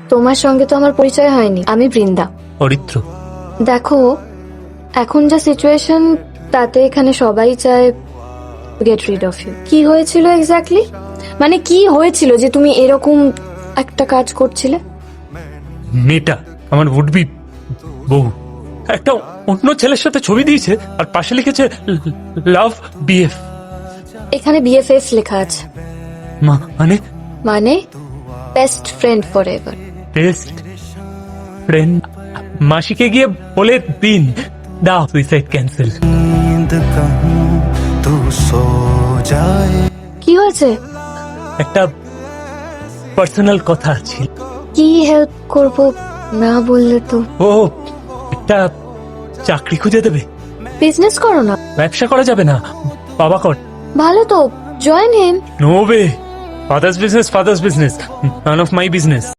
তোমার সঙ্গে তো আমার পরিচয় হয়নি, আমি বৃন্দা। অরিত্র। দেখো, এখন যা সিচুয়েশন, তাতে এখানে সবাই চায় গেট রিড অফ ইউ। কি হয়েছিল এক্স্যাক্টলি? মানে কি হয়েছিল যে তুমি এরকম একটা কাজ করছিলে? মেয়েটা আমার উড বি বউ একটা অন্য ছেলের সাথে ছবি দিয়েছে আর পাশে লিখেছে লাভ বিএফ। এখানে বিএফএফ লেখা আছে। মানে মানে best friend forever. Best friend. মাসিকে গিয়ে বলে দিন দাও সুইসাইড ক্যান্সেল। কি হয়েছে? একটা পার্সোনাল কথা ছিল। কি হেল্প করব না বললে তো? ও একটা চাকরি খুঁজে দেবে। বিজনেস করো না। ব্যবসা করা যাবে না, বাবা কর। ভালো তো, join him. No way, father's business none of my business.